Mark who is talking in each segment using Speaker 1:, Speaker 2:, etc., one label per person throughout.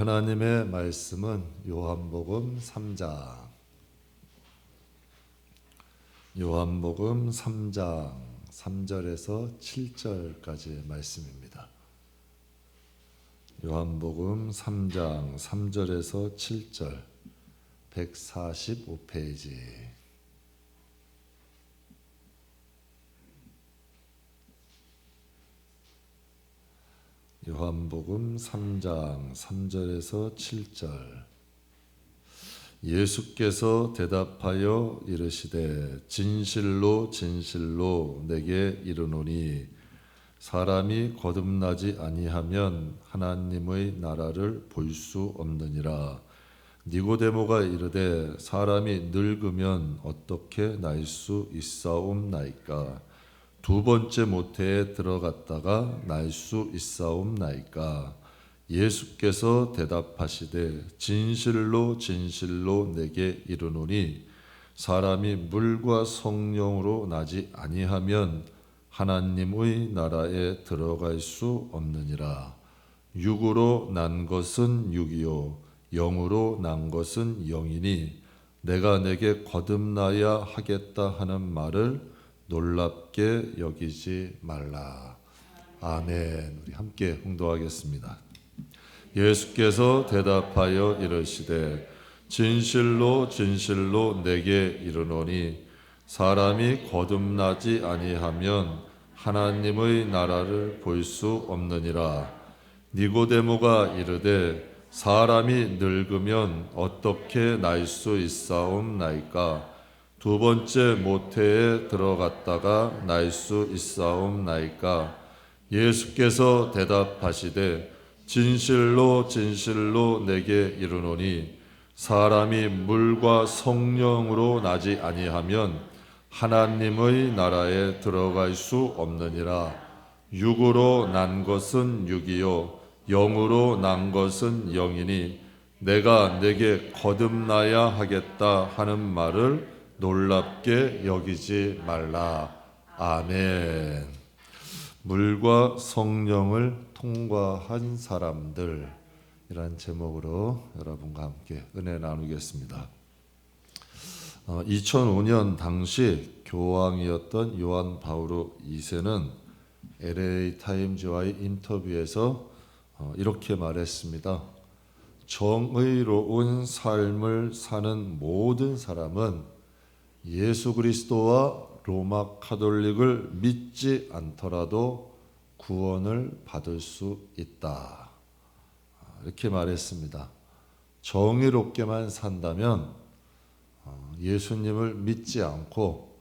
Speaker 1: 하나님의 말씀은 요한복음 3장 3절에서 7절까지의 말씀입니다. 요한복음 3장 3절에서 7절 145페이지. 요한복음 3장 3절에서 7절. 예수께서 대답하여 이르시되 진실로 진실로 내게 이르노니 사람이 거듭나지 아니하면 하나님의 나라를 볼 수 없느니라. 니고데모가 이르되 사람이 늙으면 어떻게 날 수 있사옵나이까? 두 번째 모태에 들어갔다가 날 수 있사옵나이까? 예수께서 대답하시되 진실로 진실로 내게 이르노니 사람이 물과 성령으로 나지 아니하면 하나님의 나라에 들어갈 수 없느니라. 육으로 난 것은 육이요 영으로 난 것은 영이니 내가 내게 거듭나야 하겠다 하는 말을 놀랍게 여기지 말라. 아멘. 우리 함께 홍도하겠습니다. 예수께서 대답하여 이르시되 진실로 진실로 내게 이르노니 사람이 거듭나지 아니하면 하나님의 나라를 볼 수 없느니라. 니고데모가 이르되 사람이 늙으면 어떻게 날 수 있사옵나이까? 두 번째 모태에 들어갔다가 날 수 있사옵나이까? 예수께서 대답하시되 진실로 진실로 내게 이르노니 사람이 물과 성령으로 나지 아니하면 하나님의 나라에 들어갈 수 없느니라. 육으로 난 것은 육이요 영으로 난 것은 영이니 내가 내게 거듭나야 하겠다 하는 말을 놀랍게 여기지 말라. 아멘. 물과 성령을 통과한 사람들, 이란 제목으로 여러분과 함께 은혜 나누겠습니다. 2005년 당시 교황이었던 요한 바오로 2세는 LA 타임즈와의 인터뷰에서 이렇게 말했습니다. 정의로운 삶을 사는 모든 사람은 예수 그리스도와 로마 카톨릭을 믿지 않더라도 구원을 받을 수 있다. 이렇게 말했습니다. 정의롭게만 산다면 예수님을 믿지 않고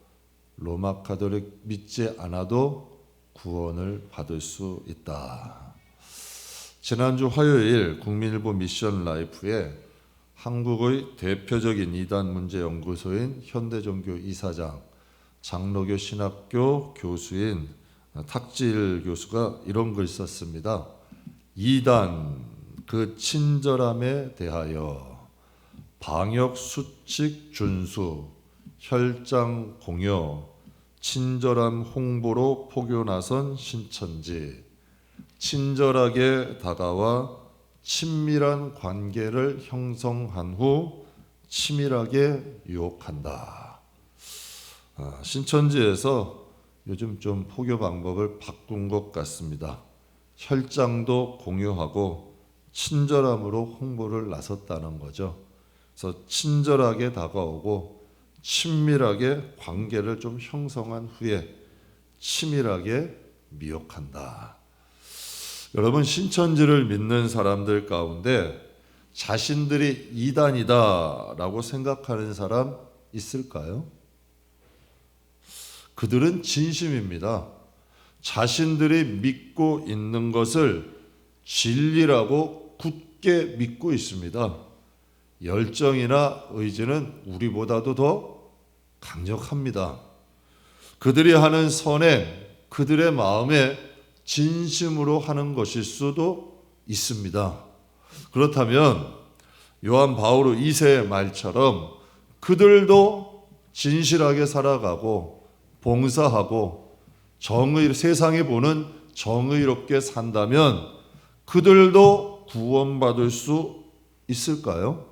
Speaker 1: 로마 카톨릭 믿지 않아도 구원을 받을 수 있다. 지난주 화요일 국민일보 미션 라이프에 한국의 대표적인 이단 문제 연구소인 현대종교 이사장, 장로교 신학교 교수인 탁질 교수가 이런 글 썼습니다. 이단 그 친절함에 대하여 방역 수칙 준수, 혈장 공여, 친절한 홍보로 포교 나선 신천지, 친절하게 다가와 친밀한 관계를 형성한 후 치밀하게 유혹한다. 신천지에서 요즘 좀 포교 방법을 바꾼 것 같습니다. 혈장도 공유하고 친절함으로 홍보를 나섰다는 거죠. 그래서 친절하게 다가오고 친밀하게 관계를 좀 형성한 후에 치밀하게 미혹한다. 여러분, 신천지를 믿는 사람들 가운데 자신들이 이단이다라고 생각하는 사람 있을까요? 그들은 진심입니다. 자신들이 믿고 있는 것을 진리라고 굳게 믿고 있습니다. 열정이나 의지는 우리보다도 더 강력합니다. 그들이 하는 선행, 그들의 마음에 진심으로 하는 것일 수도 있습니다. 그렇다면 요한 바오로 2세의 말처럼 그들도 진실하게 살아가고 봉사하고 세상이 보는 정의롭게 산다면 그들도 구원받을 수 있을까요?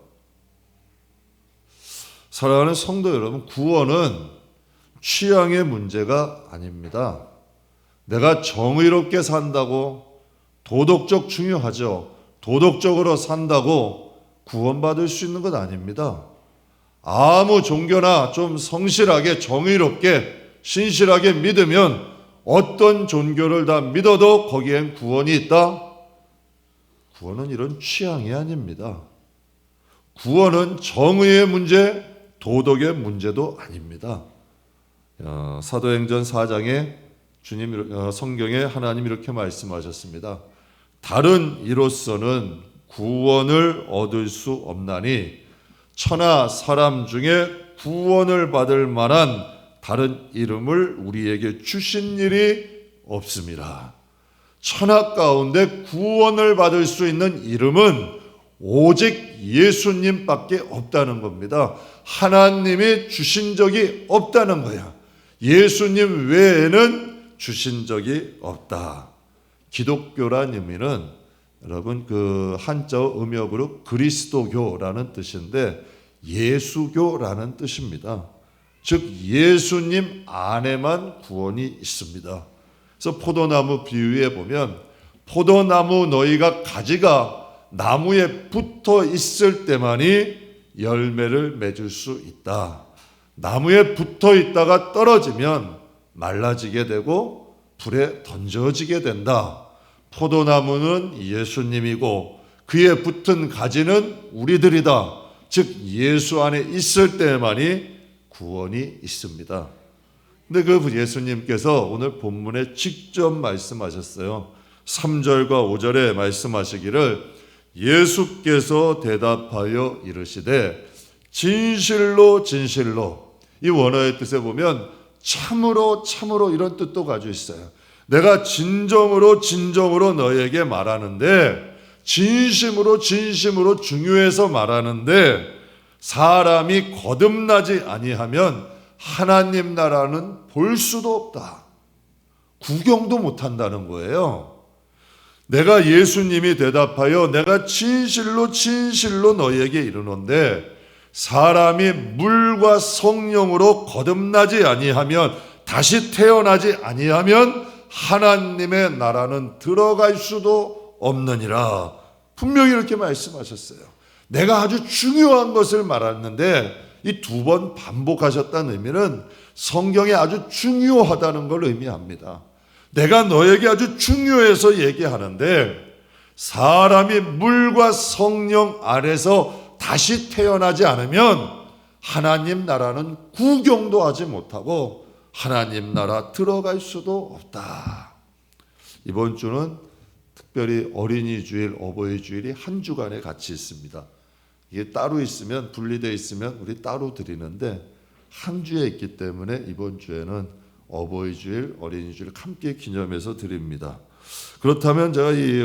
Speaker 1: 사랑하는 성도 여러분, 구원은 취향의 문제가 아닙니다. 내가 정의롭게 산다고, 도덕적 중요하죠. 도덕적으로 산다고 구원받을 수 있는 것 아닙니다. 아무 종교나 좀 성실하게 정의롭게 신실하게 믿으면 어떤 종교를 다 믿어도 거기엔 구원이 있다? 구원은 이런 취향이 아닙니다. 구원은 정의의 문제, 도덕의 문제도 아닙니다. 사도행전 4장에 성경에 하나님이 이렇게 말씀하셨습니다. 다른 이로서는 구원을 얻을 수 없나니 천하 사람 중에 구원을 받을 만한 다른 이름을 우리에게 주신 일이 없습니다. 천하 가운데 구원을 받을 수 있는 이름은 오직 예수님밖에 없다는 겁니다. 하나님이 주신 적이 없다는 거야. 예수님 외에는 주신 적이 없다. 기독교란 의미는 여러분 그 한자어 음역으로 그리스도교라는 뜻인데 예수교라는 뜻입니다. 즉 예수님 안에만 구원이 있습니다. 그래서 포도나무 비유에 보면 포도나무 너희가 가지가 나무에 붙어 있을 때만이 열매를 맺을 수 있다. 나무에 붙어 있다가 떨어지면 말라지게 되고 불에 던져지게 된다. 포도나무는 예수님이고 그에 붙은 가지는 우리들이다. 즉 예수 안에 있을 때만이 구원이 있습니다. 근데 그 예수님께서 오늘 본문에 직접 말씀하셨어요. 3절과 5절에 말씀하시기를 예수께서 대답하여 이르시되 진실로 진실로, 이 원어의 뜻에 보면 참으로 참으로 이런 뜻도 가지고 있어요. 내가 진정으로 진정으로 너에게 말하는데, 진심으로 진심으로 중요해서 말하는데 사람이 거듭나지 아니하면 하나님 나라는 볼 수도 없다. 구경도 못한다는 거예요. 내가 예수님이 대답하여 내가 진실로 진실로 너희에게 이르노니 사람이 물과 성령으로 거듭나지 아니하면, 다시 태어나지 아니하면 하나님의 나라는 들어갈 수도 없느니라. 분명히 이렇게 말씀하셨어요. 내가 아주 중요한 것을 말했는데 이 두 번 반복하셨다는 의미는 성경에 아주 중요하다는 걸 의미합니다. 내가 너에게 아주 중요해서 얘기하는데 사람이 물과 성령 아래서 다시 태어나지 않으면 하나님 나라는 구경도 하지 못하고 하나님 나라 들어갈 수도 없다. 이번 주는 특별히 어린이 주일, 어버이 주일이 한 주간에 같이 있습니다. 이게 따로 있으면, 분리되어 있으면 우리 따로 드리는데 한 주에 있기 때문에 이번 주에는 어버이 주일, 어린이 주일 함께 기념해서 드립니다. 그렇다면 제가 이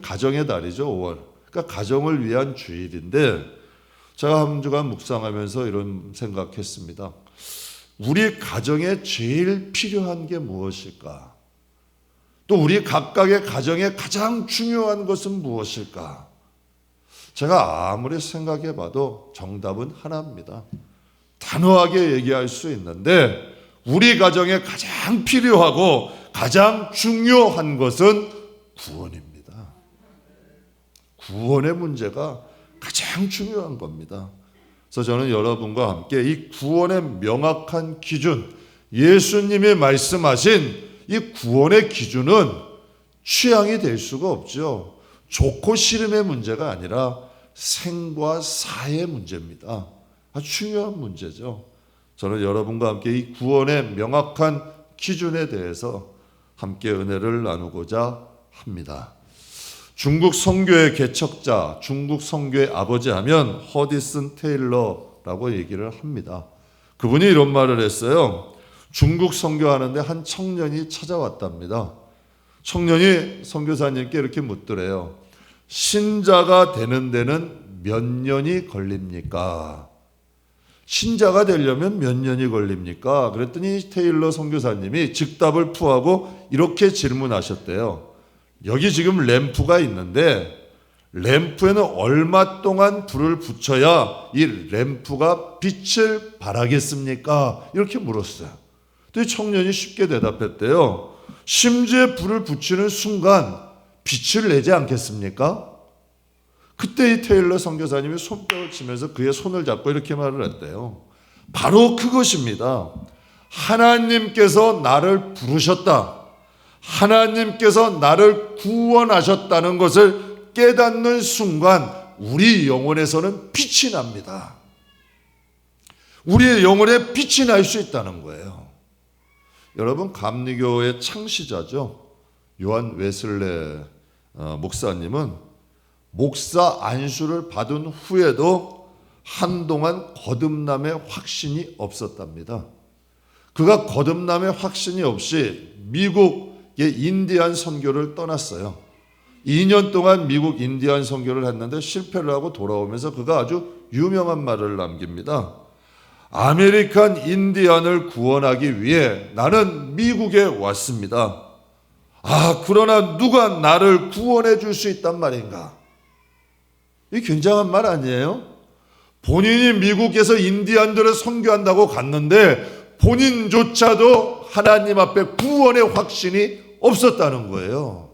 Speaker 1: 가정의 달이죠, 5월. 그러니까 가정을 위한 주일인데 제가 한 주간 묵상하면서 이런 생각했습니다. 우리 가정에 제일 필요한 게 무엇일까? 또 우리 각각의 가정에 가장 중요한 것은 무엇일까? 제가 아무리 생각해 봐도 정답은 하나입니다. 단호하게 얘기할 수 있는데 우리 가정에 가장 필요하고 가장 중요한 것은 구원입니다. 구원의 문제가 가장 중요한 겁니다. 그래서 저는 여러분과 함께 이 구원의 명확한 기준, 예수님이 말씀하신 이 구원의 기준은 취향이 될 수가 없죠. 좋고 싫음의 문제가 아니라 생과 사의 문제입니다. 아주 중요한 문제죠. 저는 여러분과 함께 이 구원의 명확한 기준에 대해서 함께 은혜를 나누고자 합니다. 중국 선교의 개척자, 중국 선교의 아버지 하면 허디슨 테일러라고 얘기를 합니다. 그분이 이런 말을 했어요. 중국 선교하는데 한 청년이 찾아왔답니다. 청년이 선교사님께 이렇게 묻더래요. 신자가 되는 데는 몇 년이 걸립니까? 신자가 되려면 몇 년이 걸립니까? 그랬더니 테일러 선교사님이 즉답을 푸하고 이렇게 질문하셨대요. 여기 지금 램프가 있는데 램프에는 얼마 동안 불을 붙여야 이 램프가 빛을 발하겠습니까? 이렇게 물었어요. 또 이 청년이 쉽게 대답했대요. 심지어 불을 붙이는 순간 빛을 내지 않겠습니까? 그때 이 테일러 선교사님이 손뼉을 치면서 그의 손을 잡고 이렇게 말을 했대요. 바로 그것입니다. 하나님께서 나를 부르셨다. 하나님께서 나를 구원하셨다는 것을 깨닫는 순간 우리 영혼에서는 빛이 납니다. 우리의 영혼에 빛이 날 수 있다는 거예요. 여러분, 감리교의 창시자죠. 요한 웨슬레 목사님은 목사 안수를 받은 후에도 한동안 거듭남의 확신이 없었답니다. 그가 거듭남의 확신이 없이 미국의 인디안 선교를 떠났어요. 2년 동안 미국 인디안 선교를 했는데 실패를 하고 돌아오면서 그가 아주 유명한 말을 남깁니다. 아메리칸 인디안을 구원하기 위해 나는 미국에 왔습니다. 그러나 누가 나를 구원해 줄 수 있단 말인가? 이 굉장한 말 아니에요? 본인이 미국에서 인디안들을 선교한다고 갔는데 본인조차도 하나님 앞에 구원의 확신이 없었다는 거예요.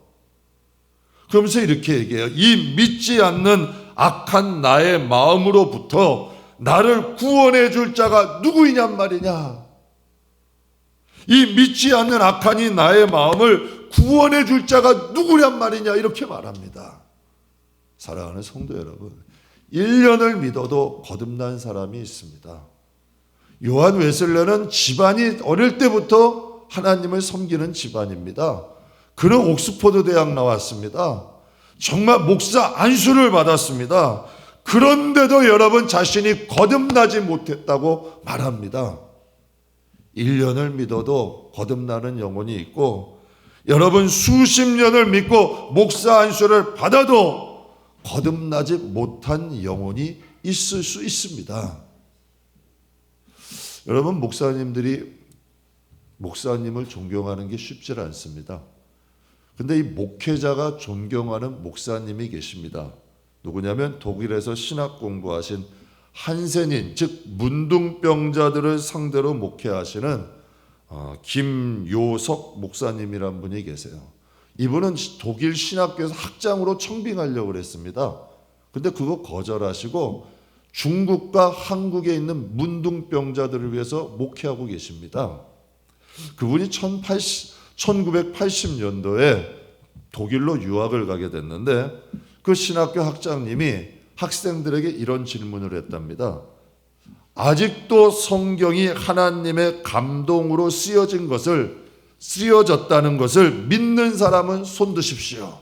Speaker 1: 그러면서 이렇게 얘기해요. 이 믿지 않는 악한 나의 마음으로부터 나를 구원해 줄 자가 누구이냔 말이냐. 이 믿지 않는 악한 이 나의 마음을 구원해 줄 자가 누구냔 말이냐. 이렇게 말합니다. 사랑하는 성도 여러분, 1년을 믿어도 거듭난 사람이 있습니다. 요한 웨슬레는 집안이 어릴 때부터 하나님을 섬기는 집안입니다. 그는 옥스퍼드 대학 나왔습니다. 정말 목사 안수를 받았습니다. 그런데도 여러분 자신이 거듭나지 못했다고 말합니다. 1년을 믿어도 거듭나는 영혼이 있고 여러분 수십 년을 믿고 목사 안수를 받아도 거듭나지 못한 영혼이 있을 수 있습니다. 여러분, 목사님들이 목사님을 존경하는 게 쉽지 않습니다. 근데 이 목회자가 존경하는 목사님이 계십니다. 누구냐면 독일에서 신학 공부하신 한센인, 즉 문둥병자들을 상대로 목회하시는 김요석 목사님이란 분이 계세요. 이분은 독일 신학교에서 학장으로 청빙하려고 했습니다. 근데 그거 거절하시고 중국과 한국에 있는 문둥병자들을 위해서 목회하고 계십니다. 그분이 1980년도에 독일로 유학을 가게 됐는데 그 신학교 학장님이 학생들에게 이런 질문을 했답니다. 아직도 성경이 하나님의 감동으로 쓰여졌다는 것을 믿는 사람은 손드십시오.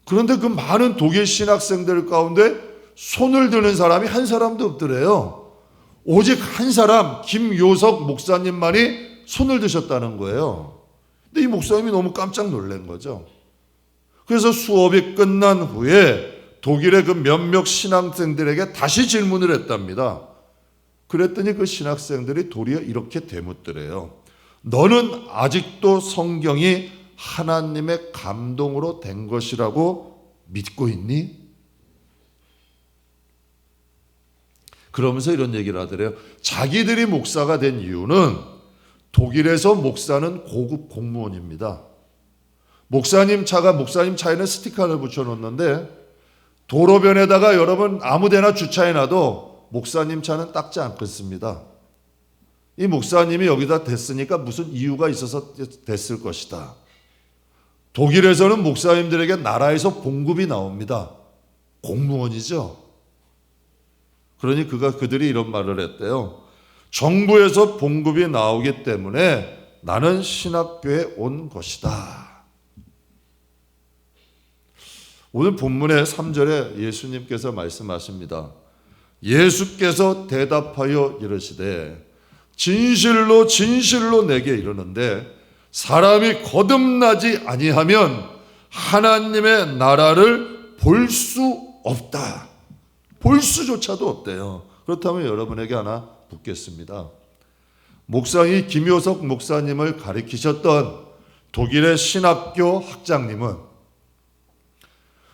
Speaker 1: 그런데 그 많은 독일 신학생들 가운데 손을 드는 사람이 한 사람도 없더래요. 오직 한 사람, 김요석 목사님만이 손을 드셨다는 거예요. 근데 이 목사님이 너무 깜짝 놀란 거죠. 그래서 수업이 끝난 후에 독일의 그 몇몇 신학생들에게 다시 질문을 했답니다. 그랬더니 그 신학생들이 도리어 이렇게 되묻더래요. 너는 아직도 성경이 하나님의 감동으로 된 것이라고 믿고 있니? 그러면서 이런 얘기를 하더래요. 자기들이 목사가 된 이유는 독일에서 목사는 고급 공무원입니다. 목사님 차에는 스티커를 붙여놓는데 도로변에다가 여러분 아무데나 주차해놔도 목사님 차는 닦지 않겠습니다. 이 목사님이 여기다 댔으니까 무슨 이유가 있어서 됐을 것이다. 독일에서는 목사님들에게 나라에서 봉급이 나옵니다. 공무원이죠. 그러니 그들이 이런 말을 했대요. 정부에서 봉급이 나오기 때문에 나는 신학교에 온 것이다. 오늘 본문의 3절에 예수님께서 말씀하십니다. 예수께서 대답하여 이르시되 진실로 진실로 내게 이르는데 사람이 거듭나지 아니하면 하나님의 나라를 볼 수 없다. 볼 수조차도 없대요. 그렇다면 여러분에게 하나 묻겠습니다. 김효석 목사님을 가르치셨던 독일의 신학교 학장님은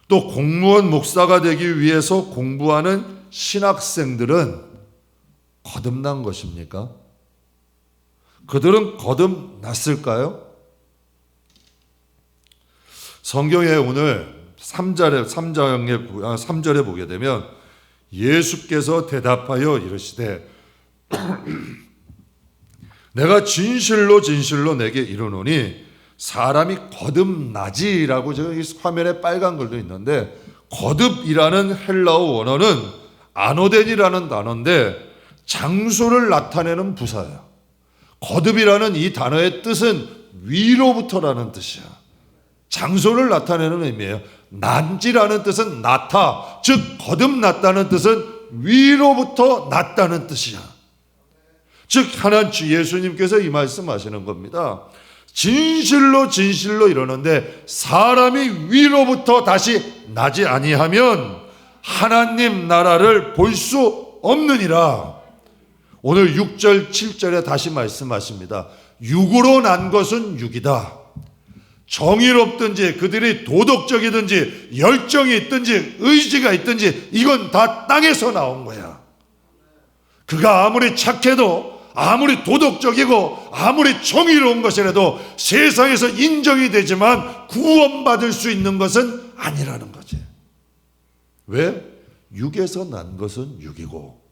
Speaker 1: 또 공무원 목사가 되기 위해서 공부하는 신학생들은 거듭난 것입니까? 그들은 거듭났을까요? 성경에 오늘 3절에 보게 되면 예수께서 대답하여 이르시되 내가 진실로 진실로 내게 이르노니 사람이 거듭나지라고 제가 화면에 빨간 글도 있는데 거듭이라는 헬라어 원어는 아노덴이라는 단어인데 장소를 나타내는 부사예요. 거듭이라는 이 단어의 뜻은 위로부터라는 뜻이야. 장소를 나타내는 의미예요. 난지라는 뜻은 나타, 즉 거듭났다는 뜻은 위로부터 났다는 뜻이야. 즉 하나님 예수님께서 이 말씀하시는 겁니다. 진실로 진실로 이러는데 사람이 위로부터 다시 나지 아니하면 하나님 나라를 볼 수 없느니라. 오늘 6절 7절에 다시 말씀하십니다. 육으로 난 것은 육이다. 정의롭든지 그들이 도덕적이든지 열정이 있든지 의지가 있든지 이건 다 땅에서 나온 거야. 그가 아무리 착해도 아무리 도덕적이고 아무리 정의로운 것이라도 세상에서 인정이 되지만 구원받을 수 있는 것은 아니라는 거지. 왜? 육에서 난 것은 육이고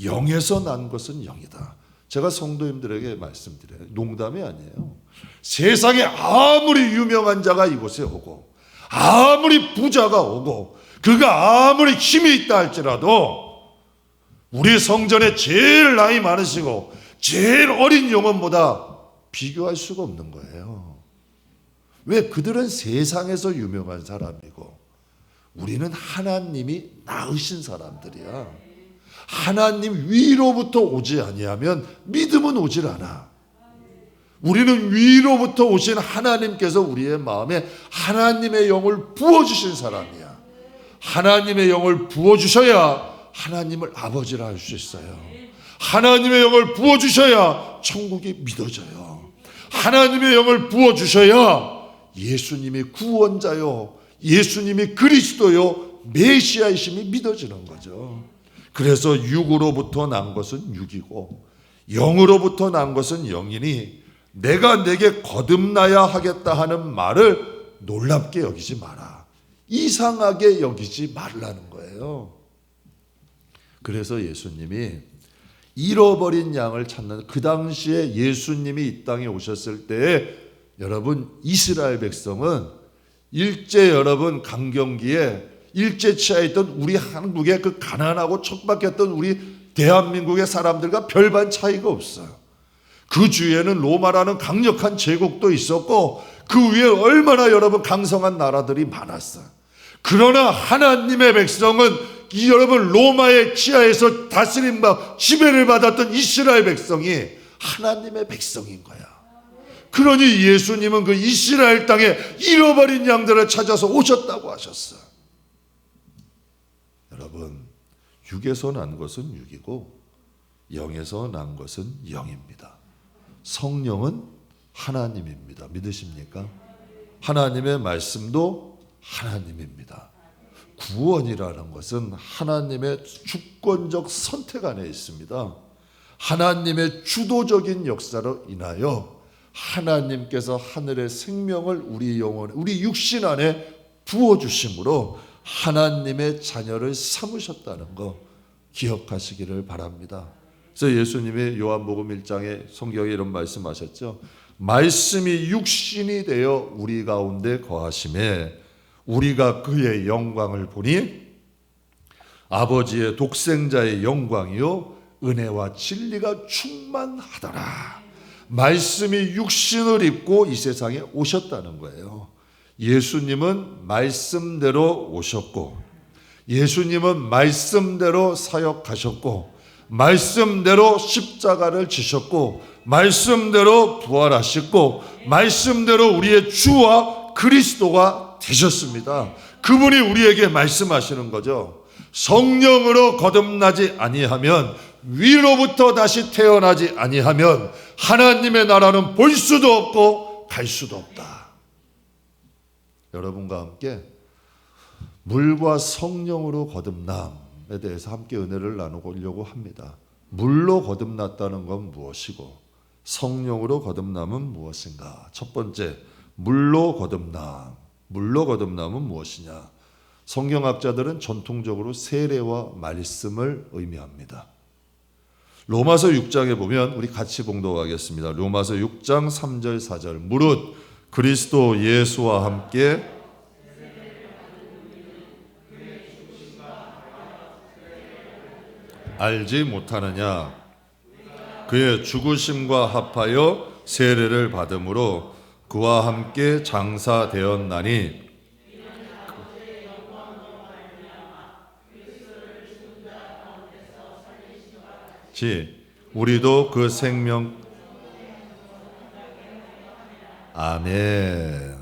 Speaker 1: 영에서 난 것은 영이다. 제가 성도님들에게 말씀드려요. 농담이 아니에요. 세상에 아무리 유명한 자가 이곳에 오고 아무리 부자가 오고 그가 아무리 힘이 있다 할지라도 우리 성전에 제일 나이 많으시고 제일 어린 영혼보다 비교할 수가 없는 거예요. 왜? 그들은 세상에서 유명한 사람이고 우리는 하나님이 낳으신 사람들이야. 하나님 위로부터 오지 아니하면 믿음은 오질 않아. 우리는 위로부터 오신 하나님께서 우리의 마음에 하나님의 영을 부어주신 사람이야. 하나님의 영을 부어주셔야 하나님을 아버지라 할 수 있어요. 하나님의 영을 부어주셔야 천국이 믿어져요. 하나님의 영을 부어주셔야 예수님이 구원자요, 예수님이 그리스도요, 메시아이심이 믿어지는 거죠. 그래서 육으로부터 난 것은 육이고 영으로부터 난 것은 영이니 내가 내게 거듭나야 하겠다 하는 말을 놀랍게 여기지 마라. 이상하게 여기지 말라는 거예요. 그래서 예수님이 잃어버린 양을 찾는, 그 당시에 예수님이 이 땅에 오셨을 때에 여러분 이스라엘 백성은 일제 여러분 강경기에 일제 치하에 있던 우리 한국의 그 가난하고 척박했던 우리 대한민국의 사람들과 별반 차이가 없어요. 그 주위에는 로마라는 강력한 제국도 있었고 그 위에 얼마나 여러분 강성한 나라들이 많았어요. 그러나 하나님의 백성은 이 여러분 로마의 치하에서 다스림과 지배를 받았던 이스라엘 백성이 하나님의 백성인 거야. 그러니 예수님은 그 이스라엘 땅에 잃어버린 양들을 찾아서 오셨다고 하셨어요. 여러분, 육에서 난 것은 육이고 영에서 난 것은 영입니다. 성령은 하나님입니다. 믿으십니까? 하나님의 말씀도 하나님입니다. 구원이라는 것은 하나님의 주권적 선택 안에 있습니다. 하나님의 주도적인 역사로 인하여 하나님께서 하늘의 생명을 우리 영혼, 우리 육신 안에 부어주심으로 하나님의 자녀를 삼으셨다는 거 기억하시기를 바랍니다. 그래서 예수님이 요한복음 1장에 성경에 이런 말씀하셨죠. 말씀이 육신이 되어 우리 가운데 거하심에 우리가 그의 영광을 보니 아버지의 독생자의 영광이요 은혜와 진리가 충만하더라. 말씀이 육신을 입고 이 세상에 오셨다는 거예요. 예수님은 말씀대로 오셨고 예수님은 말씀대로 사역하셨고 말씀대로 십자가를 지셨고 말씀대로 부활하셨고 말씀대로 우리의 주와 그리스도가 되셨습니다. 그분이 우리에게 말씀하시는 거죠. 성령으로 거듭나지 아니하면, 위로부터 다시 태어나지 아니하면 하나님의 나라는 볼 수도 없고 갈 수도 없다. 여러분과 함께 물과 성령으로 거듭남에 대해서 함께 은혜를 나누려고 합니다. 물로 거듭났다는 건 무엇이고 성령으로 거듭남은 무엇인가? 첫 번째, 물로 거듭남. 물로 거듭남은 무엇이냐? 성경학자들은 전통적으로 세례와 말씀을 의미합니다. 로마서 6장에 보면 우리 같이 봉독하겠습니다. 로마서 6장 3절 4절. 무릇 그리스도 예수와 함께 알지 못하느냐? 그의 죽으심과 합하여 세례를 받음으로 그와 함께 장사되었나니 우리도 그 생명 아멘.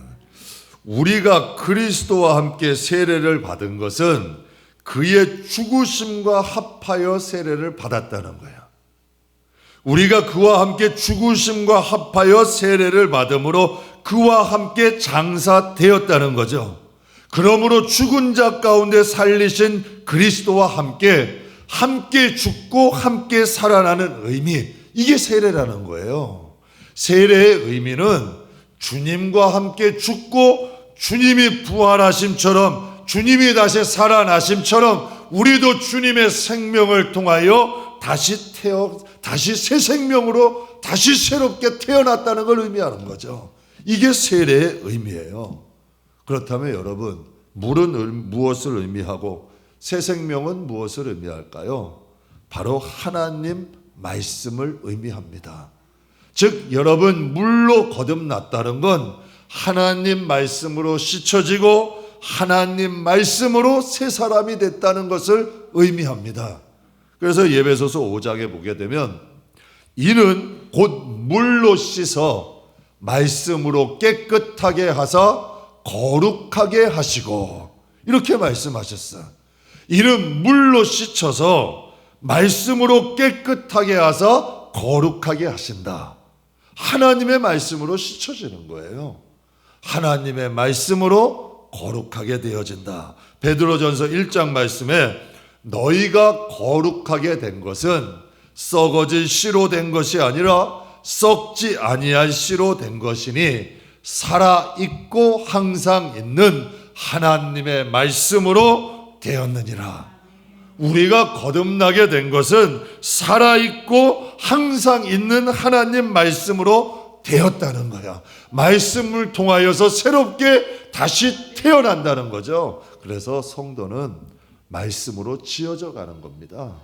Speaker 1: 우리가 그리스도와 함께 세례를 받은 것은 그의 죽으심과 합하여 세례를 받았다는 거예요. 우리가 그와 함께 죽으심과 합하여 세례를 받음으로 그와 함께 장사되었다는 거죠. 그러므로 죽은 자 가운데 살리신 그리스도와 함께 죽고 함께 살아나는 의미, 이게 세례라는 거예요. 세례의 의미는 주님과 함께 죽고 주님이 부활하심처럼, 주님이 다시 살아나심처럼 우리도 주님의 생명을 통하여 다시 새 생명으로 다시 새롭게 태어났다는 걸 의미하는 거죠. 이게 세례의 의미예요. 그렇다면 여러분, 물은 무엇을 의미하고 새 생명은 무엇을 의미할까요? 바로 하나님 말씀을 의미합니다. 즉 여러분, 물로 거듭났다는 건 하나님 말씀으로 씻어지고 하나님 말씀으로 새 사람이 됐다는 것을 의미합니다. 그래서 예배소서 5장에 보게 되면 이는 곧 물로 씻어 말씀으로 깨끗하게 하사 거룩하게 하시고, 이렇게 말씀하셨어요. 이는 물로 씻어서 말씀으로 깨끗하게 하사 거룩하게 하신다. 하나님의 말씀으로 씻어지는 거예요. 하나님의 말씀으로 거룩하게 되어진다. 베드로전서 1장 말씀에 너희가 거룩하게 된 것은 썩어질 씨로 된 것이 아니라 썩지 아니할 씨로 된 것이니 살아있고 항상 있는 하나님의 말씀으로 되었느니라. 우리가 거듭나게 된 것은 살아있고 항상 있는 하나님 말씀으로 되었다는 거야. 말씀을 통하여서 새롭게 다시 태어난다는 거죠. 그래서 성도는 말씀으로 지어져 가는 겁니다.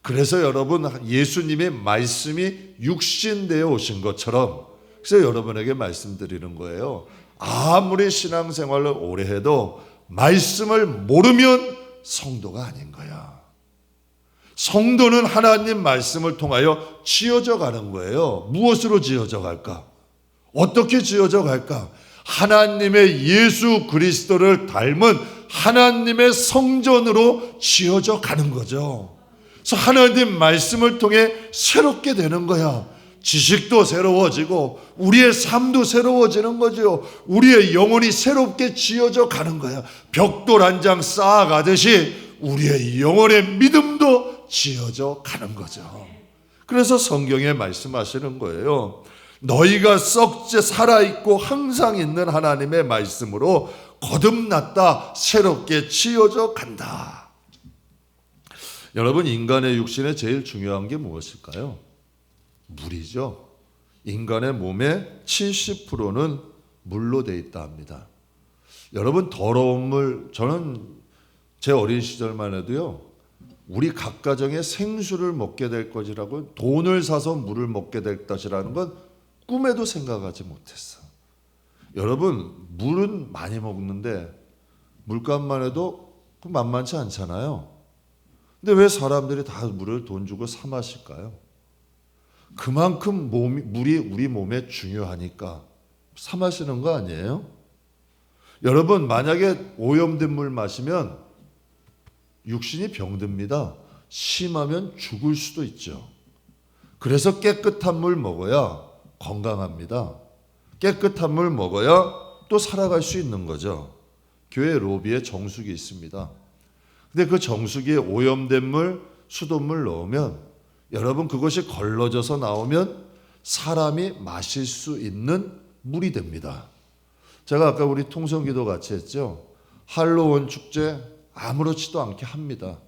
Speaker 1: 그래서 여러분, 예수님의 말씀이 육신되어 오신 것처럼, 그래서 여러분에게 말씀드리는 거예요. 아무리 신앙생활을 오래 해도 말씀을 모르면 성도가 아닌 거야. 성도는 하나님 말씀을 통하여 지어져 가는 거예요. 무엇으로 지어져 갈까? 어떻게 지어져 갈까? 하나님의 예수 그리스도를 닮은 하나님의 성전으로 지어져 가는 거죠. 그래서 하나님 말씀을 통해 새롭게 되는 거야. 지식도 새로워지고 우리의 삶도 새로워지는 거죠. 우리의 영혼이 새롭게 지어져 가는 거야. 벽돌 한 장 쌓아가듯이 우리의 영혼의 믿음도 지어져 가는 거죠. 그래서 성경에 말씀하시는 거예요. 너희가 썩지 살아있고 항상 있는 하나님의 말씀으로 거듭났다, 새롭게 지어져 간다. 여러분, 인간의 육신에 제일 중요한 게 무엇일까요? 물이죠. 인간의 몸의 70%는 물로 되어 있다 합니다. 여러분, 더러운 물, 저는 제 어린 시절만 해도요, 우리 각 가정에 생수를 먹게 될 것이라고, 돈을 사서 물을 먹게 될 것이라는 건 꿈에도 생각하지 못했어. 여러분, 물은 많이 먹는데 물값만 해도 만만치 않잖아요. 근데 왜 사람들이 다 물을 돈 주고 사 마실까요? 그만큼 물이 우리 몸에 중요하니까 사 마시는 거 아니에요? 여러분, 만약에 오염된 물 마시면 육신이 병듭니다. 심하면 죽을 수도 있죠. 그래서 깨끗한 물 먹어야 건강합니다. 깨끗한 물 먹어야 또 살아갈 수 있는 거죠. 교회 로비에 정수기 있습니다. 근데 그 정수기에 오염된 물, 수돗물 넣으면 여러분 그것이 걸러져서 나오면 사람이 마실 수 있는 물이 됩니다. 제가 아까 우리 통성기도 같이 했죠. 할로윈 축제 아무렇지도 않게 합니다.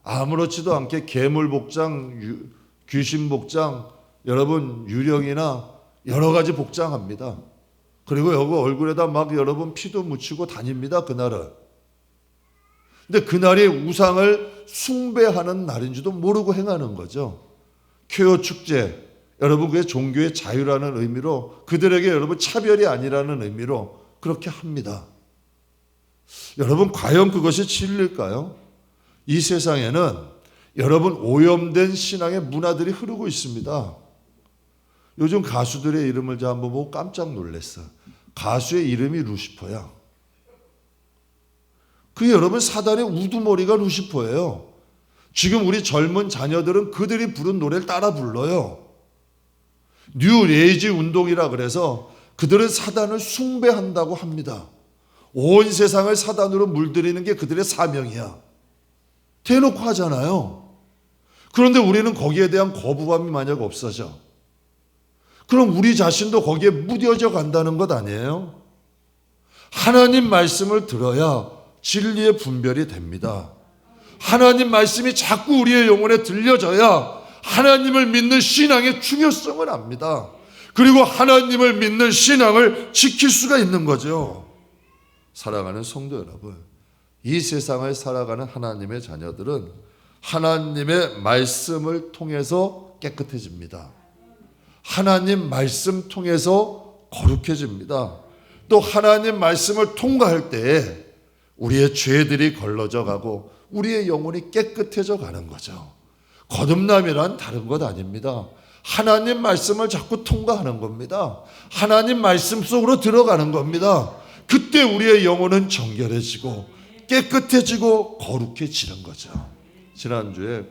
Speaker 1: 아무렇지도 않게 괴물 복장, 귀신 복장, 여러분 유령이나 여러 가지 복장합니다. 그리고 여기 얼굴에다 막 여러분 피도 묻히고 다닙니다. 그날은. 근데 그날이 우상을 숭배하는 날인지도 모르고 행하는 거죠. 쾌요 축제, 여러분 그게 종교의 자유라는 의미로, 그들에게 여러분 차별이 아니라는 의미로 그렇게 합니다. 여러분 과연 그것이 진리일까요? 이 세상에는 여러분 오염된 신앙의 문화들이 흐르고 있습니다. 요즘 가수들의 이름을 제가 한번 보고 깜짝 놀랐어요. 가수의 이름이 루시퍼야. 그 여러분 사단의 우두머리가 루시퍼예요. 지금 우리 젊은 자녀들은 그들이 부른 노래를 따라 불러요. 뉴 에이지 운동이라 그래서 그들은 사단을 숭배한다고 합니다. 온 세상을 사단으로 물들이는 게 그들의 사명이야. 대놓고 하잖아요. 그런데 우리는 거기에 대한 거부감이 만약 없어져. 그럼 우리 자신도 거기에 무뎌져 간다는 것 아니에요? 하나님 말씀을 들어야 진리의 분별이 됩니다. 하나님 말씀이 자꾸 우리의 영혼에 들려져야 하나님을 믿는 신앙의 중요성을 압니다. 그리고 하나님을 믿는 신앙을 지킬 수가 있는 거죠. 사랑하는 성도 여러분, 이 세상을 살아가는 하나님의 자녀들은 하나님의 말씀을 통해서 깨끗해집니다. 하나님 말씀 통해서 거룩해집니다. 또 하나님 말씀을 통과할 때에 우리의 죄들이 걸러져 가고 우리의 영혼이 깨끗해져 가는 거죠. 거듭남이란 다른 것 아닙니다. 하나님 말씀을 자꾸 통과하는 겁니다. 하나님 말씀 속으로 들어가는 겁니다. 그때 우리의 영혼은 정결해지고 깨끗해지고 거룩해지는 거죠. 지난주에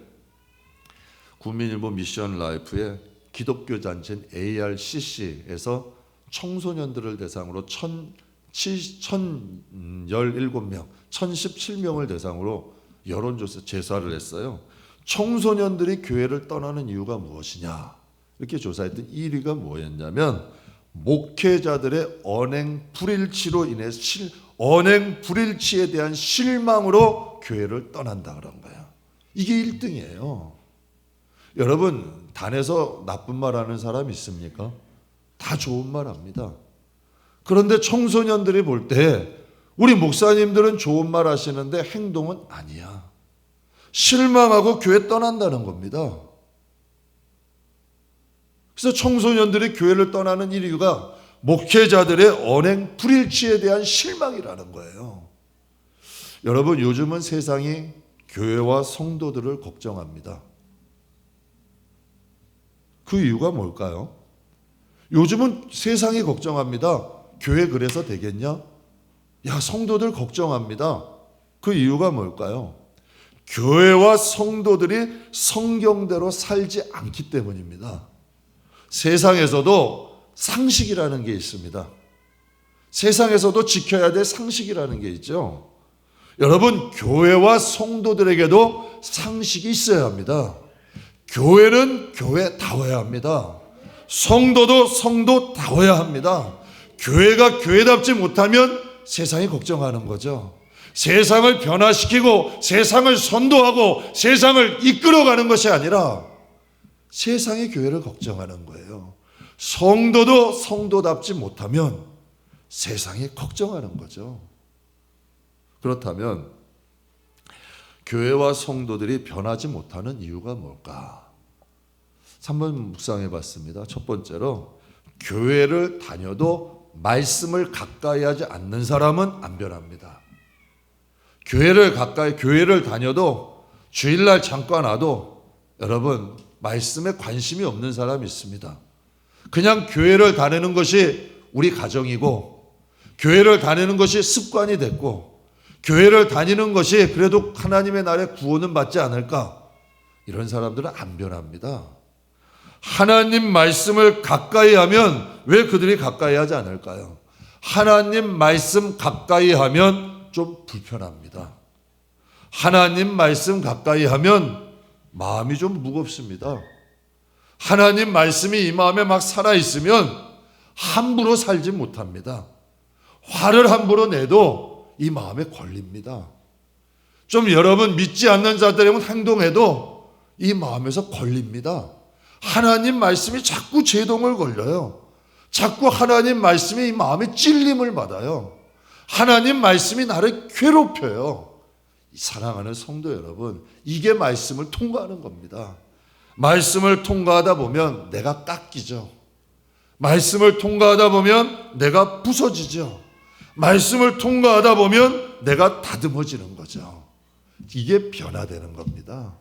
Speaker 1: 국민일보 미션 라이프에 기독교 단체인 ARCC에서 청소년들을 대상으로 1017명, 1017명을 대상으로 여론조사 제사를 했어요. 청소년들이 교회를 떠나는 이유가 무엇이냐? 이렇게 조사했더니 1위가 뭐였냐면 목회자들의 언행 불일치로 인해 언행 불일치에 대한 실망으로 교회를 떠난다 그런 거예요. 이게 1등이에요. 여러분 단에서 나쁜 말 하는 사람 있습니까? 다 좋은 말 합니다. 그런데 청소년들이 볼 때 우리 목사님들은 좋은 말 하시는데 행동은 아니야. 실망하고 교회 떠난다는 겁니다. 그래서 청소년들이 교회를 떠나는 이유가 목회자들의 언행 불일치에 대한 실망이라는 거예요. 여러분 요즘은 세상이 교회와 성도들을 걱정합니다. 그 이유가 뭘까요? 요즘은 세상이 걱정합니다. 교회 그래서 되겠냐? 야, 성도들 걱정합니다. 그 이유가 뭘까요? 교회와 성도들이 성경대로 살지 않기 때문입니다. 세상에서도 상식이라는 게 있습니다. 세상에서도 지켜야 될 상식이라는 게 있죠. 여러분, 교회와 성도들에게도 상식이 있어야 합니다. 교회는 교회다워야 합니다. 성도도 성도다워야 합니다. 교회가 교회답지 못하면 세상이 걱정하는 거죠. 세상을 변화시키고 세상을 선도하고 세상을 이끌어가는 것이 아니라 세상의 교회를 걱정하는 거예요. 성도도 성도답지 못하면 세상이 걱정하는 거죠. 그렇다면 교회와 성도들이 변하지 못하는 이유가 뭘까? 3번 묵상해 봤습니다. 첫 번째로 교회를 다녀도 말씀을 가까이 하지 않는 사람은 안 변합니다. 교회를 다녀도 주일날 잠깐 와도 여러분 말씀에 관심이 없는 사람이 있습니다. 그냥 교회를 다니는 것이 우리 가정이고 교회를 다니는 것이 습관이 됐고 교회를 다니는 것이 그래도 하나님의 날에 구원은 받지 않을까? 이런 사람들은 안 변합니다. 하나님 말씀을 가까이 하면 왜 그들이 가까이 하지 않을까요? 하나님 말씀 가까이 하면 좀 불편합니다. 하나님 말씀 가까이 하면 마음이 좀 무겁습니다. 하나님 말씀이 이 마음에 막 살아있으면 함부로 살지 못합니다. 화를 함부로 내도 이 마음에 걸립니다. 좀 여러분 믿지 않는 자들이면 행동해도 이 마음에서 걸립니다. 하나님 말씀이 자꾸 제동을 걸려요. 자꾸 하나님 말씀이 이 마음에 찔림을 받아요. 하나님 말씀이 나를 괴롭혀요. 사랑하는 성도 여러분, 이게 말씀을 통과하는 겁니다. 말씀을 통과하다 보면 내가 깎이죠. 말씀을 통과하다 보면 내가 부서지죠. 말씀을 통과하다 보면 내가 다듬어지는 거죠. 이게 변화되는 겁니다.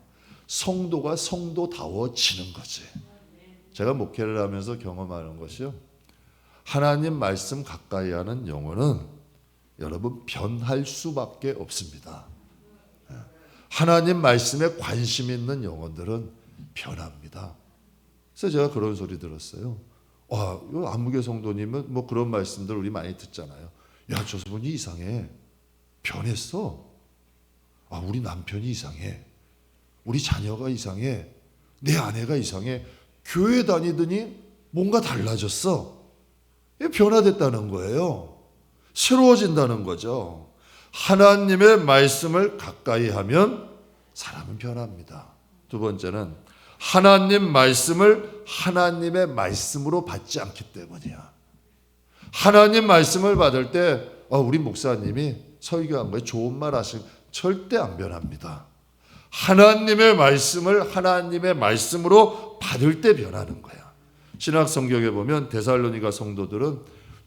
Speaker 1: 성도가 성도다워지는 거지. 제가 목회를 하면서 경험하는 것이요, 하나님 말씀 가까이 하는 영혼은 여러분 변할 수밖에 없습니다. 하나님 말씀에 관심 있는 영혼들은 변합니다. 그래서 제가 그런 소리 들었어요. 안무개 성도님은 뭐 그런 말씀들 우리 많이 듣잖아요. 야, 저 분이 이상해. 변했어. 우리 남편이 이상해. 우리 자녀가 이상해. 내 아내가 이상해. 교회 다니더니 뭔가 달라졌어. 변화됐다는 거예요. 새로워진다는 거죠. 하나님의 말씀을 가까이 하면 사람은 변합니다. 두 번째는 하나님 말씀을 하나님의 말씀으로 받지 않기 때문이야. 하나님 말씀을 받을 때 우리 목사님이 설교한 거에 좋은 말 하시면 절대 안 변합니다. 하나님의 말씀을 하나님의 말씀으로 받을 때 변하는 거야. 신약 성경에 보면 데살로니가 성도들은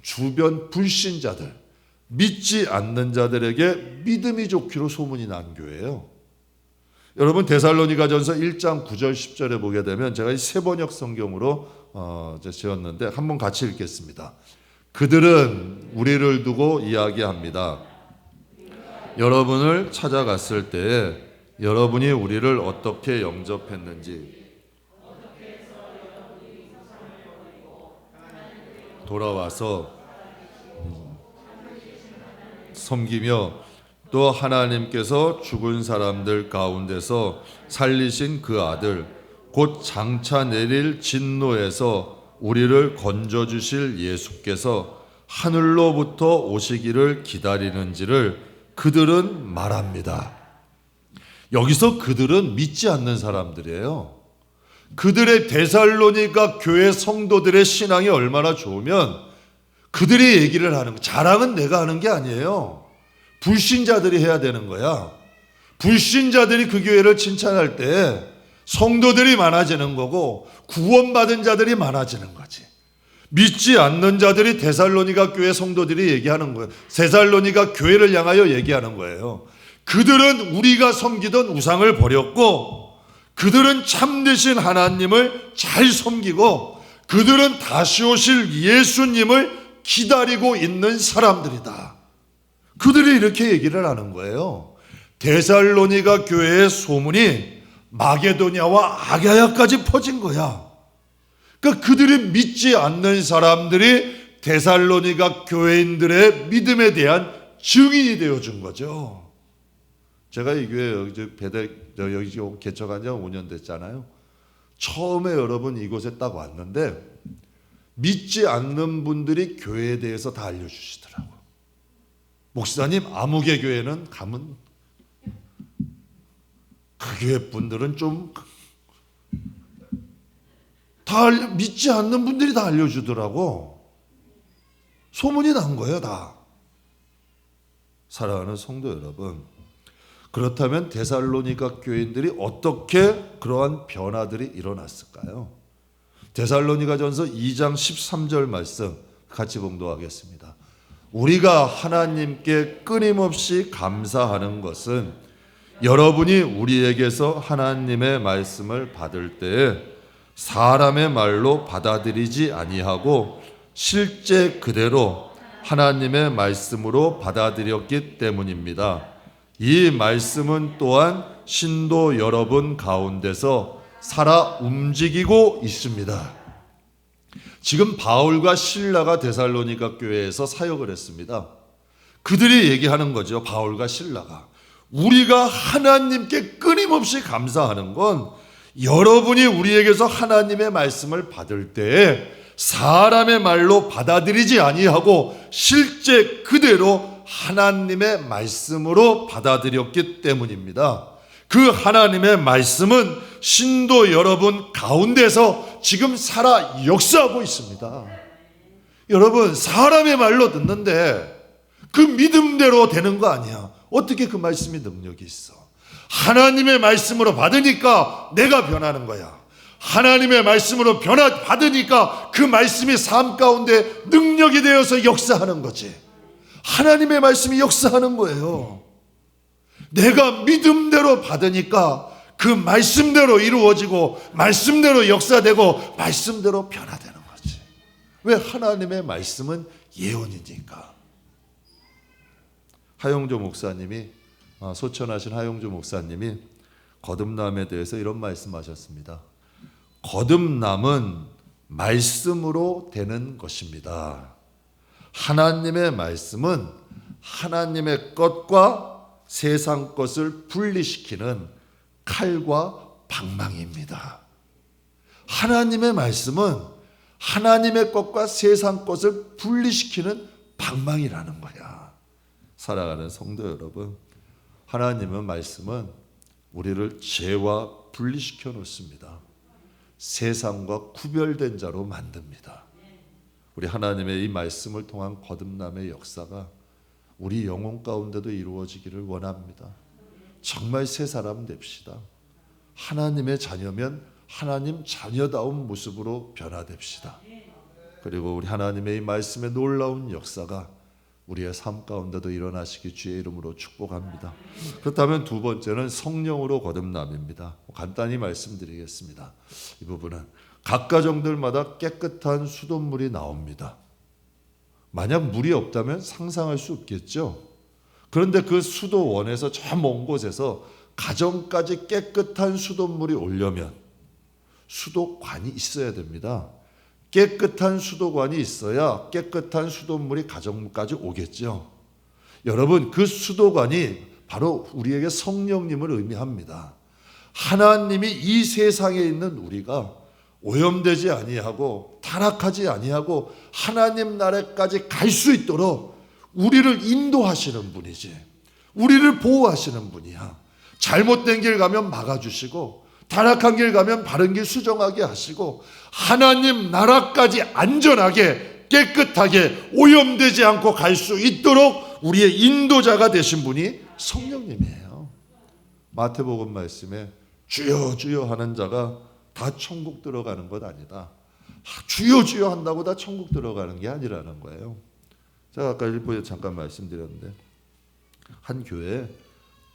Speaker 1: 주변 불신자들, 믿지 않는 자들에게 믿음이 좋기로 소문이 난 교회예요. 여러분 데살로니가전서 1장 9절 10절에 보게 되면 제가 이 세번역 성경으로 지었는데 한번 같이 읽겠습니다. 그들은 우리를 두고 이야기합니다. 여러분을 찾아갔을 때에 여러분이 우리를 어떻게 영접했는지, 돌아와서 섬기며 또 하나님께서 죽은 사람들 가운데서 살리신 그 아들 곧 장차 내릴 진노에서 우리를 건져주실 예수께서 하늘로부터 오시기를 기다리는지를 그들은 말합니다. 여기서 그들은 믿지 않는 사람들이에요. 그들의 데살로니가 교회 성도들의 신앙이 얼마나 좋으면 그들이 얘기를 하는 거, 자랑은 내가 하는 게 아니에요. 불신자들이 해야 되는 거야. 불신자들이 그 교회를 칭찬할 때 성도들이 많아지는 거고 구원받은 자들이 많아지는 거지. 믿지 않는 자들이 데살로니가 교회 성도들이 얘기하는 거예요. 데살로니가 교회를 향하여 얘기하는 거예요. 그들은 우리가 섬기던 우상을 버렸고 그들은 참되신 하나님을 잘 섬기고 그들은 다시 오실 예수님을 기다리고 있는 사람들이다. 그들이 이렇게 얘기를 하는 거예요. 데살로니가 교회의 소문이 마게도냐와 아가야까지 퍼진 거야. 그러니까 그들이 믿지 않는 사람들이 데살로니가 교회인들의 믿음에 대한 증인이 되어준 거죠. 제가 이 교회 여기 개척한 지 5년 됐잖아요. 처음에 여러분 이곳에 딱 왔는데 믿지 않는 분들이 교회에 대해서 다 알려주시더라고. 목사님, 아무개 교회는 가면 그 교회 분들은 좀 다 믿지 않는 분들이 다 알려주더라고. 소문이 난 거예요, 다. 사랑하는 성도 여러분, 그렇다면 데살로니가 교인들이 어떻게 그러한 변화들이 일어났을까요? 데살로니가전서 2장 13절 말씀 같이 봉독하겠습니다. 우리가 하나님께 끊임없이 감사하는 것은 여러분이 우리에게서 하나님의 말씀을 받을 때에 사람의 말로 받아들이지 아니하고 실제 그대로 하나님의 말씀으로 받아들였기 때문입니다. 이 말씀은 또한 신도 여러분 가운데서 살아 움직이고 있습니다. 지금 바울과 실라가 데살로니가 교회에서 사역을 했습니다. 그들이 얘기하는 거죠. 바울과 실라가 우리가 하나님께 끊임없이 감사하는 건 여러분이 우리에게서 하나님의 말씀을 받을 때에 사람의 말로 받아들이지 아니하고 실제 그대로 하나님의 말씀으로 받아들였기 때문입니다. 그 하나님의 말씀은 신도 여러분 가운데서 지금 살아 역사하고 있습니다. 여러분, 사람의 말로 듣는데 그 믿음대로 되는 거 아니야. 어떻게 그 말씀이 능력이 있어? 하나님의 말씀으로 받으니까 내가 변하는 거야. 하나님의 말씀으로 받으니까 그 말씀이 삶 가운데 능력이 되어서 역사하는 거지. 하나님의 말씀이 역사하는 거예요. 내가 믿음대로 받으니까 그 말씀대로 이루어지고 말씀대로 역사되고 말씀대로 변화되는 거지. 왜? 하나님의 말씀은 예언이니까. 하용조 목사님이 소천하신 하용조 목사님이 거듭남에 대해서 이런 말씀하셨습니다. 거듭남은 말씀으로 되는 것입니다. 하나님의 말씀은 하나님의 것과 세상 것을 분리시키는 칼과 방망이입니다. 하나님의 말씀은 하나님의 것과 세상 것을 분리시키는 방망이라는 거야. 살아가는 성도 여러분, 하나님의 말씀은 우리를 죄와 분리시켜 놓습니다. 세상과 구별된 자로 만듭니다. 우리 하나님의 이 말씀을 통한 거듭남의 역사가 우리 영혼 가운데도 이루어지기를 원합니다. 정말 새 사람 됩시다. 하나님의 자녀면 하나님 자녀다운 모습으로 변화됩시다. 그리고 우리 하나님의 이 말씀의 놀라운 역사가 우리의 삶 가운데도 일어나시기 주의 이름으로 축복합니다. 그렇다면 두 번째는 성령으로 거듭남입니다. 간단히 말씀드리겠습니다. 이 부분은 각 가정들마다 깨끗한 수돗물이 나옵니다. 만약 물이 없다면 상상할 수 없겠죠. 그런데 그 수도원에서 저 먼 곳에서 가정까지 깨끗한 수돗물이 오려면 수도관이 있어야 됩니다. 깨끗한 수도관이 있어야 깨끗한 수돗물이 가정까지 오겠죠. 여러분, 그 수도관이 바로 우리에게 성령님을 의미합니다. 하나님이 이 세상에 있는 우리가 오염되지 아니하고 타락하지 아니하고 하나님 나라까지 갈 수 있도록 우리를 인도하시는 분이지, 우리를 보호하시는 분이야. 잘못된 길 가면 막아주시고 타락한 길 가면 바른 길 수정하게 하시고 하나님 나라까지 안전하게 깨끗하게 오염되지 않고 갈 수 있도록 우리의 인도자가 되신 분이 성령님이에요. 마태복음 말씀에 주여 주여 하는 자가 다 천국 들어가는 것 아니다. 주여 주여 한다고 다 천국 들어가는 게 아니라는 거예요. 제가 아까 일부에 잠깐 말씀드렸는데 한 교회에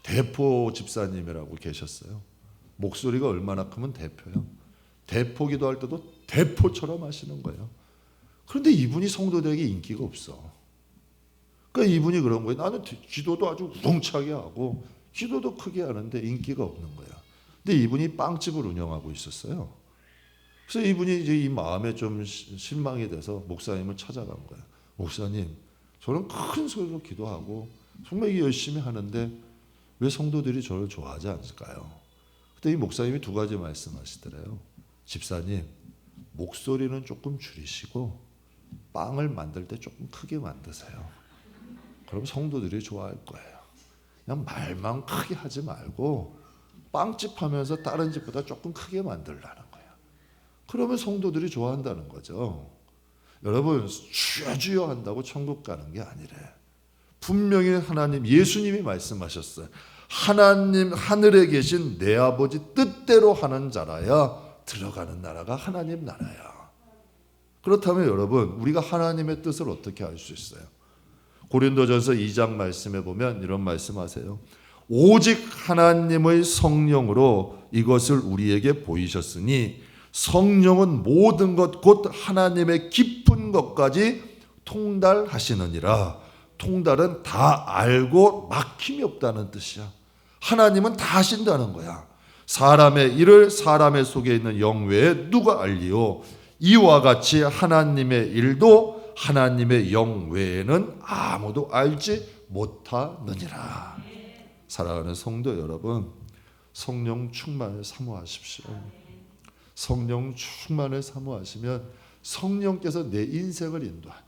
Speaker 1: 대포 집사님이라고 계셨어요. 목소리가 얼마나 크면 대포요. 대포 기도할 때도 대포처럼 하시는 거예요. 그런데 이분이 성도들에게 인기가 없어. 그러니까 이분이 그런 거예요. 나는 기도도 아주 우렁차게 하고 기도도 크게 하는데 인기가 없는 거야. 근데 이분이 빵집을 운영하고 있었어요. 그래서 이분이 이제 이 마음에 좀 실망이 돼서 목사님을 찾아간 거예요. 목사님, 저는 큰 소리로 기도하고 정말 열심히 하는데 왜 성도들이 저를 좋아하지 않을까요? 그때 이 목사님이 두 가지 말씀하시더래요. 집사님, 목소리는 조금 줄이시고 빵을 만들 때 조금 크게 만드세요. 그럼 성도들이 좋아할 거예요. 그냥 말만 크게 하지 말고 빵집 하면서 다른 집보다 조금 크게 만들라는 거예요. 그러면 성도들이 좋아한다는 거죠. 여러분, 주여 주여 한다고 천국 가는 게 아니래. 분명히 하나님, 예수님이 말씀하셨어요. 하나님 하늘에 계신 내 아버지 뜻대로 하는 자라야 들어가는 나라가 하나님 나라야. 그렇다면 여러분, 우리가 하나님의 뜻을 어떻게 알 수 있어요? 고린도전서 2장 말씀에 보면 이런 말씀하세요. 오직 하나님의 성령으로 이것을 우리에게 보이셨으니 성령은 모든 것 곧 하나님의 깊은 것까지 통달하시느니라. 통달은 다 알고 막힘이 없다는 뜻이야. 하나님은 다 하신다는 거야. 사람의 일을 사람의 속에 있는 영 외에 누가 알리요? 이와 같이 하나님의 일도 하나님의 영 외에는 아무도 알지 못하느니라. 사랑하는 성도 여러분, 성령 충만을 사모하십시오. 성령 충만을 사모하시면 성령께서 내 인생을 인도하요.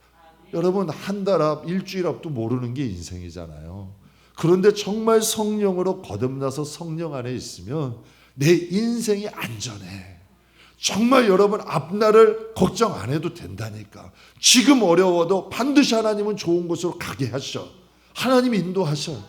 Speaker 1: 여러분, 한 달 앞, 일주일 앞도 모르는 게 인생이잖아요. 그런데 정말 성령으로 거듭나서 성령 안에 있으면 내 인생이 안전해. 정말 여러분, 앞날을 걱정 안 해도 된다니까. 지금 어려워도 반드시 하나님은 좋은 곳으로 가게 하셔. 하나님이 인도하셔.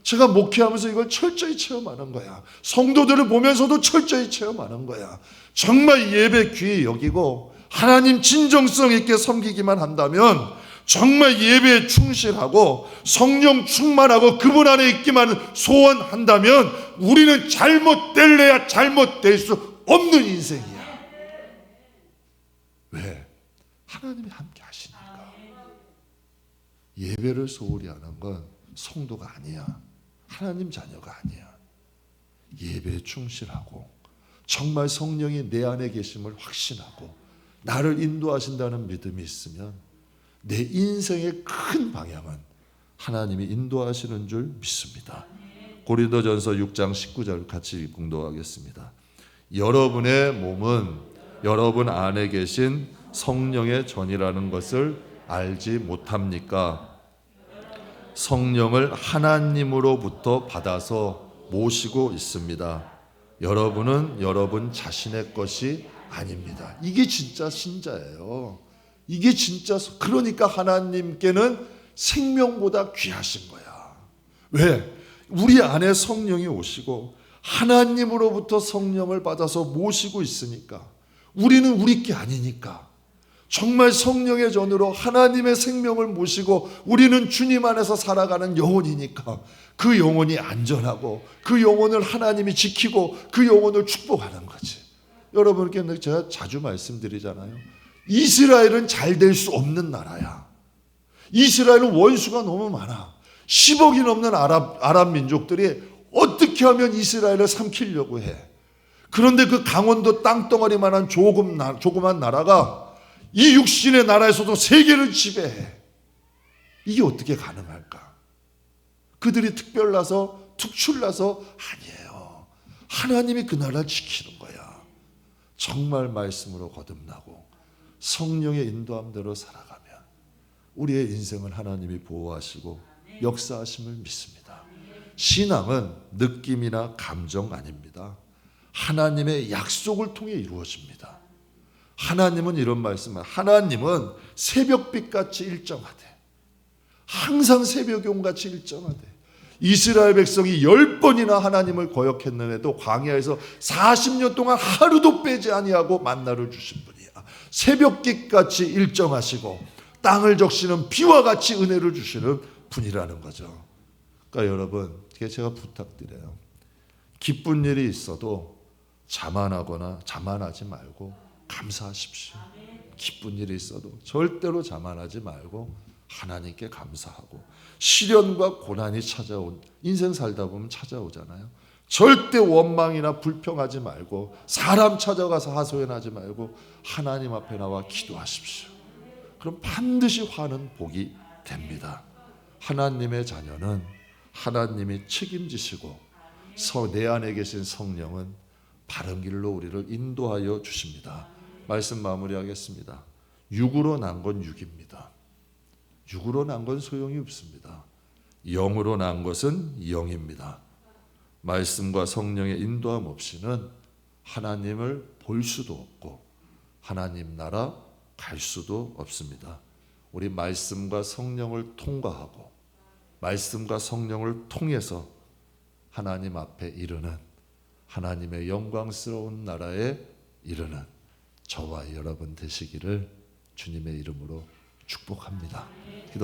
Speaker 1: 제가 목회하면서 이걸 철저히 체험하는 거야. 성도들을 보면서도 철저히 체험하는 거야. 정말 예배 귀히 여기고 하나님 진정성 있게 섬기기만 한다면, 정말 예배에 충실하고 성령 충만하고 그분 안에 있기만 소원한다면 우리는 잘못될래야 잘못될 수 없는 인생이야. 왜? 하나님이 함께 하시니까. 예배를 소홀히 하는 건 성도가 아니야. 하나님 자녀가 아니야. 예배에 충실하고 정말 성령이 내 안에 계심을 확신하고 나를 인도하신다는 믿음이 있으면 내 인생의 큰 방향은 하나님이 인도하시는 줄 믿습니다. 고린도전서 6장 19절 같이 공독하겠습니다. 여러분의 몸은 여러분 안에 계신 성령의 전이라는 것을 알지 못합니까? 성령을 하나님으로부터 받아서 모시고 있습니다. 여러분은 여러분 자신의 것이 아닙니다. 이게 진짜 신자예요. 이게 진짜, 그러니까 하나님께는 생명보다 귀하신 거야. 왜? 우리 안에 성령이 오시고 하나님으로부터 성령을 받아서 모시고 있으니까. 우리는 우리 게 아니니까. 정말 성령의 전으로 하나님의 생명을 모시고 우리는 주님 안에서 살아가는 영혼이니까 그 영혼이 안전하고 그 영혼을 하나님이 지키고 그 영혼을 축복하는 거지. 여러분께 제가 자주 말씀드리잖아요. 이스라엘은 잘 될 수 없는 나라야. 이스라엘은 원수가 너무 많아. 10억이 넘는 아랍 민족들이 어떻게 하면 이스라엘을 삼키려고 해. 그런데 그 강원도 땅덩어리만한 조그만 나라가 이 육신의 나라에서도 세계를 지배해. 이게 어떻게 가능할까? 그들이 특별나서 특출나서 아니에요. 하나님이 그 나라를 지키는 거야. 정말 말씀으로 거듭나고 성령의 인도함대로 살아가면 우리의 인생을 하나님이 보호하시고 역사하심을 믿습니다. 신앙은 느낌이나 감정 아닙니다. 하나님의 약속을 통해 이루어집니다. 하나님은 이런 말씀을, 하나님은 새벽빛같이 일정하되, 항상 새벽이 온같이 일정하되, 이스라엘 백성이 10번이나 하나님을 거역했는데도 광야에서 40년 동안 하루도 빼지 아니하고 만나를 주신 분이야. 새벽빛같이 일정하시고 땅을 적시는 비와 같이 은혜를 주시는 분이라는 거죠. 그러니까 여러분, 제가 부탁드려요. 기쁜 일이 있어도 자만하지 말고 감사하십시오. 기쁜 일이 있어도 절대로 자만하지 말고 하나님께 감사하고, 시련과 고난이 찾아온, 인생 살다 보면 찾아오잖아요. 절대 원망이나 불평하지 말고 사람 찾아가서 하소연하지 말고 하나님 앞에 나와 기도하십시오. 그럼 반드시 화는 복이 됩니다. 하나님의 자녀는 하나님이 책임지시고 내 안에 계신 성령은 바른 길로 우리를 인도하여 주십니다. 말씀 마무리하겠습니다. 육으로 난 건 육입니다. 육으로 난 건 소용이 없습니다. 영으로 난 것은 영입니다. 말씀과 성령의 인도함 없이는 하나님을 볼 수도 없고 하나님 나라 갈 수도 없습니다. 우리 말씀과 성령을 통과하고 말씀과 성령을 통해서 하나님 앞에 이르는, 하나님의 영광스러운 나라에 이르는 저와 여러분 되시기를 주님의 이름으로 축복합니다. 기도하겠습니다.